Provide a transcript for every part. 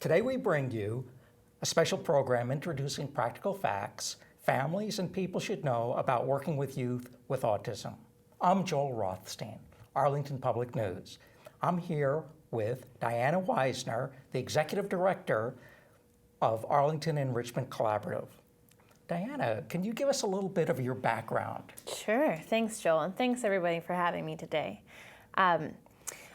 Today we bring you a special program introducing practical facts families and people should know about working with youth with autism. I'm Joel Rothstein, Arlington Public News. I'm here with Diana Weisner, the Executive Director of Arlington Enrichment Collaborative. Diana, can you give us a little bit of your background? Sure. Thanks, Joel, and thanks everybody for having me today.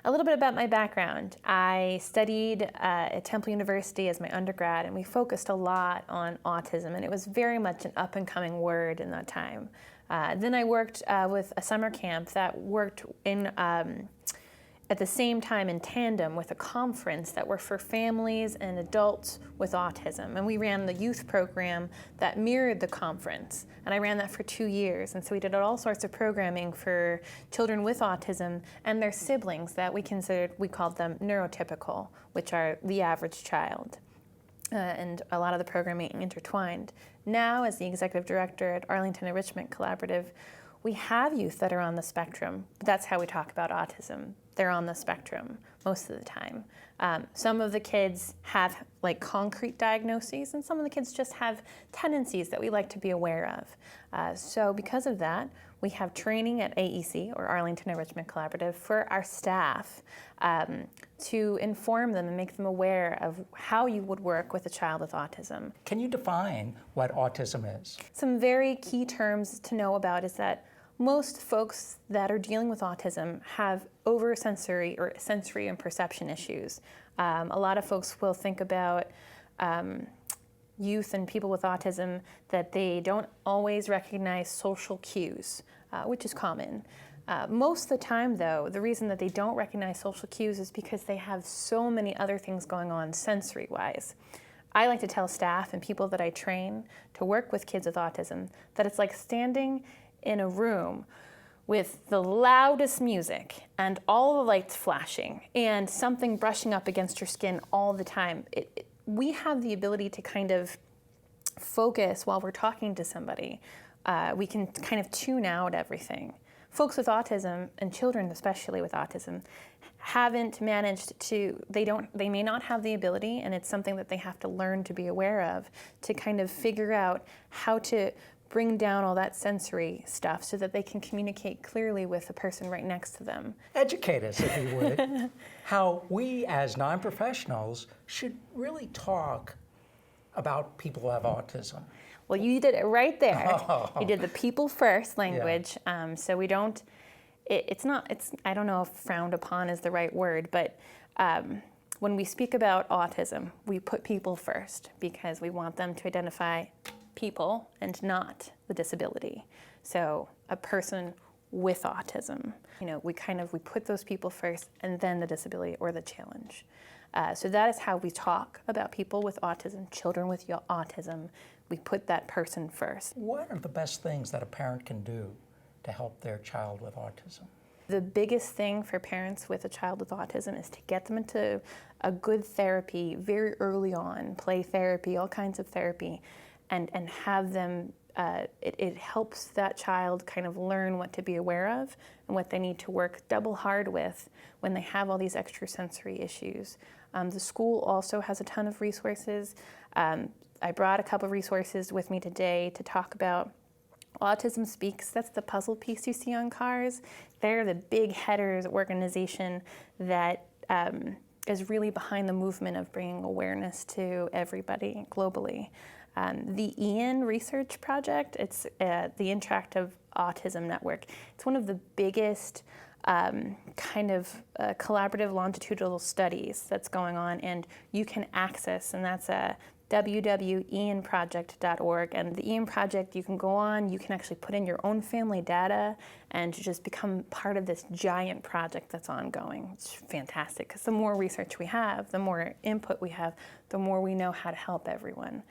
A little bit about my background. I studied at Temple University as my undergrad, and we focused a lot on autism, and it was very much an up-and-coming word in that time. Then I worked with a summer camp that worked in at the same time in tandem with a conference that were for families and adults with autism. And we ran the youth program that mirrored the conference. And I ran that for 2 years. And so we did all sorts of programming for children with autism and their siblings that we called them neurotypical, which are the average child. And a lot of the programming intertwined. Now, as the executive director at Arlington Enrichment Collaborative, we have youth that are on the spectrum. That's how we talk about autism. They're on the spectrum most of the time. Some of the kids have like concrete diagnoses, and some of the kids just have tendencies that we like to be aware of. So because of that, we have training at AEC, or Arlington Enrichment Collaborative, for our staff to inform them and make them aware of how you would work with a child with autism. Can you define what autism is? Some very key terms to know about is that most folks that are dealing with autism have oversensory or sensory and perception issues. A lot of folks will think about youth and people with autism that they don't always recognize social cues, which is common. Most of the time, though, the reason that they don't recognize social cues is because they have so many other things going on sensory-wise. I like to tell staff and people that I train to work with kids with autism that it's like standing in a room with the loudest music and all the lights flashing and something brushing up against your skin all the time. We have the ability to kind of focus while we're talking to somebody. We can kind of tune out everything. Folks with autism, and children especially with autism, haven't managed to, they may not have the ability, and it's something that they have to learn to be aware of, to kind of figure out how to bring down all that sensory stuff so that they can communicate clearly with the person right next to them. Educate us, if you would, how we as non-professionals should really talk about people who have autism. Well, you did it right there. Oh. You did the people first language. Yeah. So we don't, I don't know if frowned upon is the right word, but when we speak about autism, we put people first because we want them to identify people and not the disability. So a person with autism, we put those people first and then the disability or the challenge. So that is how we talk about people with autism, children with autism. We put that person first. What are the best things that a parent can do to help their child with autism? The biggest thing for parents with a child with autism is to get them into a good therapy very early on, play therapy, all kinds of therapy, and have them, it helps that child kind of learn what to be aware of and what they need to work double hard with when they have all these extrasensory issues. The school also has a ton of resources. I brought a couple of resources with me today to talk about Autism Speaks. That's the puzzle piece you see on cars. They're the big headers organization that is really behind the movement of bringing awareness to everybody globally. The APN research project, it's the Interactive Autism Network. It's one of the biggest collaborative longitudinal studies that's going on, and you can access, and that's www.eanproject.org. And the APN project, you can go on, you can actually put in your own family data and just become part of this giant project that's ongoing. It's fantastic, because the more research we have, the more input we have, the more we know how to help everyone.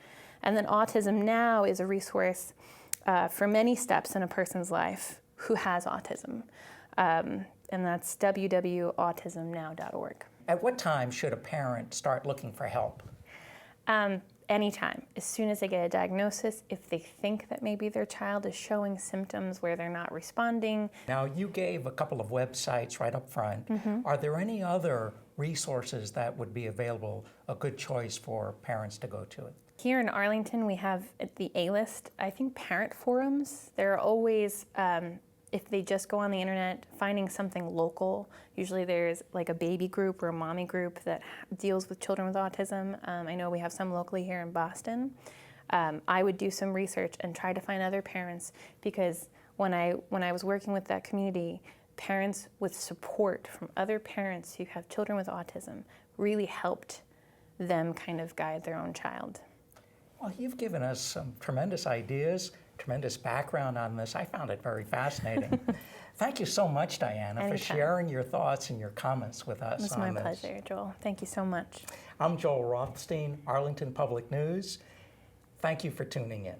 And then Autism Now is a resource for many steps in a person's life who has autism. And that's www.autismnow.org. At what time should a parent start looking for help? anytime, as soon as they get a diagnosis, if they think that maybe their child is showing symptoms where they're not responding. Now, you gave a couple of websites right up front. Are there any other resources that would be available, a good choice for parents to go to? Here in Arlington, we have the A-list, I think, parent forums. They're always, if they just go on the internet, finding something local. Usually there's like a baby group or a mommy group that deals with children with autism. I know we have some locally here in Boston. I would do some research and try to find other parents, because when I was working with that community, parents with support from other parents who have children with autism really helped them kind of guide their own child. Well, you've given us some tremendous ideas, tremendous background on this. I found it very fascinating. Thank you so much, Diana, Anytime. for sharing your thoughts and your comments with us It's on my this. pleasure, Joel. Thank you so much. I'm Joel Rothstein, Arlington Public News. Thank you for tuning in.